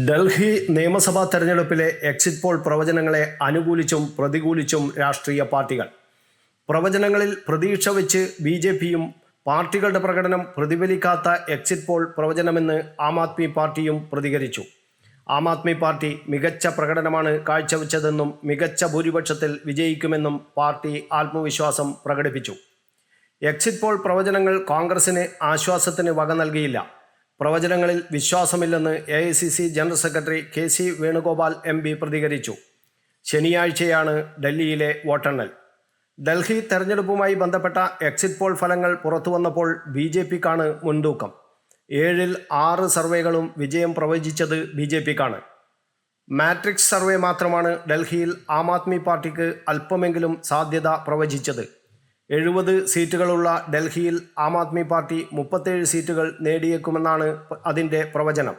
ഡൽഹി നിയമസഭാ തെരഞ്ഞെടുപ്പിലെ exit poll പ്രവചനങ്ങളെ അനുകൂലിച്ചും പ്രതികൂലിച്ചും രാഷ്ട്രീയ പാർട്ടികൾ. പ്രവചനങ്ങളിൽ പ്രതീക്ഷ വെച്ച് ബി.ജെ.പിയും പാർട്ടികളുടെ പ്രകടനം പ്രതിഫലിക്കാത്ത എക്സിറ്റ് പോൾ പ്രവചനമെന്ന് ആം ആദ്മി പാർട്ടിയും പ്രതികരിച്ചു. ആം ആദ്മി പാർട്ടി മികച്ച പ്രകടനമാണ് കാഴ്ചവെച്ചതെന്നും മികച്ച ഭൂരിപക്ഷത്തിൽ വിജയിക്കുമെന്നും പാർട്ടി ആത്മവിശ്വാസം പ്രകടിപ്പിച്ചു. എക്സിറ്റ് പോൾ പ്രവചനങ്ങൾ കോൺഗ്രസിന് ആശ്വാസത്തിന് വക നൽകിയില്ല. പ്രവചനങ്ങളിൽ വിശ്വാസമില്ലെന്ന് AICC general secretary KC Venugopal MP പ്രതികരിച്ചു. ശനിയാഴ്ചയാണ് ഡൽഹിയിലെ വോട്ടെണ്ണൽ. ഡൽഹി തെരഞ്ഞെടുപ്പുമായി ബന്ധപ്പെട്ട എക്സിറ്റ് പോൾ ഫലങ്ങൾ പുറത്തുവന്നപ്പോൾ BJPക്കാണ് മുൻതൂക്കം. 7-ൽ 6 സർവേകളും വിജയം പ്രവചിച്ചത് BJPക്കാണ്. മാട്രിക്സ് സർവേ മാത്രമാണ് ഡൽഹിയിൽ ആം ആദ്മി പാർട്ടിക്ക് അല്പമെങ്കിലും സാധ്യത പ്രവചിച്ചത്. 70 സീറ്റുകളുള്ള ഡൽഹിയിൽ ആം ആദ്മി പാർട്ടി 37 സീറ്റുകൾ നേടിയേക്കുമെന്നാണ് അതിൻ്റെ പ്രവചനം.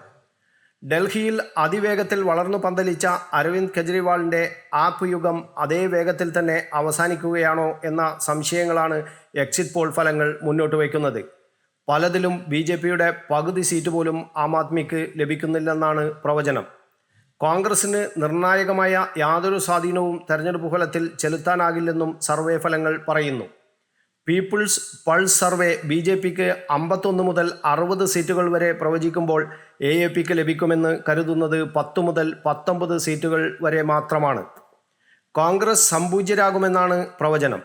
ഡൽഹിയിൽ അതിവേഗത്തിൽ വളർന്നു പന്തലിച്ച അരവിന്ദ് കെജ്രിവാളിൻ്റെ ആപ്പ് യുഗം അതേ വേഗത്തിൽ തന്നെ അവസാനിക്കുകയാണോ എന്ന സംശയങ്ങളാണ് എക്സിറ്റ് പോൾ ഫലങ്ങൾ മുന്നോട്ട് വയ്ക്കുന്നത്. പലതിലും BJPയുടെ പകുതി സീറ്റ് പോലും ആം ആദ്മിക്ക് ലഭിക്കുന്നില്ലെന്നാണ് പ്രവചനം. കോൺഗ്രസിന് നിർണായകമായ യാതൊരു സ്വാധീനവും തെരഞ്ഞെടുപ്പ് ഫലത്തിൽ ചെലുത്താനാകില്ലെന്നും സർവേ ഫലങ്ങൾ പറയുന്നു. പീപ്പിൾസ് പൾസ് സർവേ BJPക്ക് 51 മുതൽ 60 സീറ്റുകൾ വരെ പ്രവചിക്കുമ്പോൾ AAPക്ക് ലഭിക്കുമെന്ന് കരുതുന്നത് 10 മുതൽ 19 സീറ്റുകൾ വരെ മാത്രമാണ്. കോൺഗ്രസ് സംപൂജ്യരാകുമെന്നാണ് പ്രവചനം.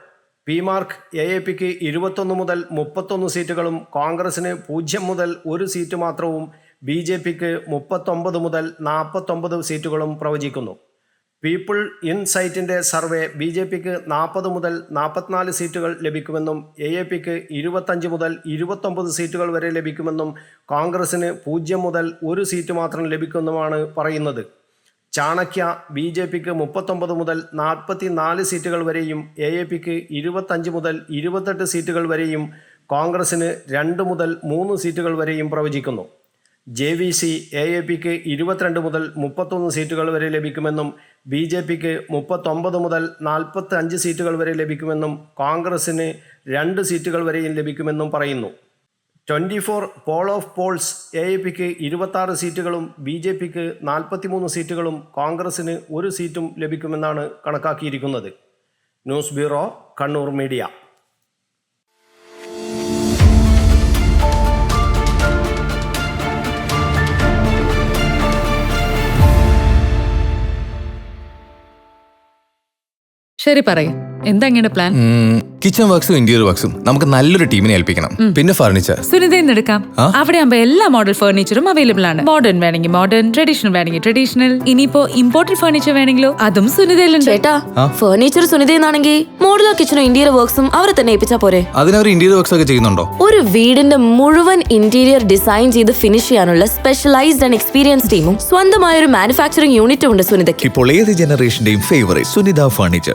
മാർക്ക് AAPക്ക് 21 മുതൽ 31 സീറ്റുകളും കോൺഗ്രസിന് 0 മുതൽ 1 സീറ്റ് മാത്രവും BJPക്ക് 39 മുതൽ 49 സീറ്റുകളും പ്രവചിക്കുന്നു. പീപ്പിൾ ഇൻസൈറ്റിൻ്റെ സർവേ BJPക്ക് 40 മുതൽ 44 സീറ്റുകൾ ലഭിക്കുമെന്നും AAPക്ക് 25 മുതൽ 29 സീറ്റുകൾ വരെ ലഭിക്കുമെന്നും കോൺഗ്രസിന് 0 മുതൽ 1 സീറ്റ് മാത്രം ലഭിക്കുമെന്നുമാണ് പറയുന്നത്. ചാണക്യ BJPക്ക് 39 മുതൽ 44 സീറ്റുകൾ വരെയും AAPക്ക് 25 മുതൽ 28 സീറ്റുകൾ വരെയും കോൺഗ്രസിന് 2 മുതൽ 3 സീറ്റുകൾ വരെയും പ്രവചിക്കുന്നു. JVC AAPക്ക് 22 മുതൽ 31 സീറ്റുകൾ വരെ ലഭിക്കുമെന്നും BJPക്ക് 39 മുതൽ 45 സീറ്റുകൾ വരെ ലഭിക്കുമെന്നും കോൺഗ്രസിന് 2 സീറ്റുകൾ വരെയും ലഭിക്കുമെന്നും പറയുന്നു. 24 പോൾ ഓഫ് പോൾസ് AAPക്ക് 26 സീറ്റുകളും BJPക്ക് 43 സീറ്റുകളും കോൺഗ്രസിന് 1 സീറ്റും ലഭിക്കുമെന്നാണ് കണക്കാക്കിയിരിക്കുന്നത്. News bureau, Kannur media. ശരി, പറയും എന്താ ഇങ്ങനെ പ്ലാൻ? കിച്ചൺ വർക്സും ഇന്റീരിയർ വർക്സും നമുക്ക് നല്ലൊരു ടീമിനെ ഏൽപ്പിക്കണം. പിന്നെ ഫർണിച്ചർ സുനിതയിൽ എടുക്കാം. അവിടെ ആകുമ്പോ എല്ലാ മോഡൽ ഫർണിച്ചറും അവൈലബിൾ ആണ്. മോഡേൺ വേണമെങ്കിൽ മോഡേൺ, ട്രഡീഷണൽ വേണമെങ്കിൽ ട്രഡീഷണൽ. ഇനിയിപ്പോ ഇമ്പോർട്ടഡ് ഫർണിച്ചർ വേണമെങ്കിലോ അതും സുനിതയിലുണ്ട്. ചേട്ടാ, ഫർണിച്ചർ സുനിതയിലാണെങ്കിൽ മോഡുലർ കിച്ചണും ഇന്റീരിയർ വർക്സും അവരെ തന്നെ ഏൽപ്പിച്ചാ പോരെ? അതിനവർ ഇന്റീരിയർ വർക്സ് ഒക്കെ ചെയ്യുന്നുണ്ടോ? ഒരു വീടിന്റെ മുഴുവൻ ഇന്റീരിയർ ഡിസൈൻ ചെയ്ത് ഫിനിഷ് ചെയ്യാനുള്ള സ്പെഷ്യലൈസ്ഡ് ആൻഡ് എക്സ്പീരിയൻസ് ടീമും സ്വന്തമായ ഒരു മാനുഫാക്ചറിംഗ് യൂണിറ്റും ഉണ്ട് സുനിതയ്ക്ക്. ഇപ്പോൾ ഏത് ജനറേഷന്റെയും ഫേവറേറ്റ് സുനിത ഫർണിച്ചർ.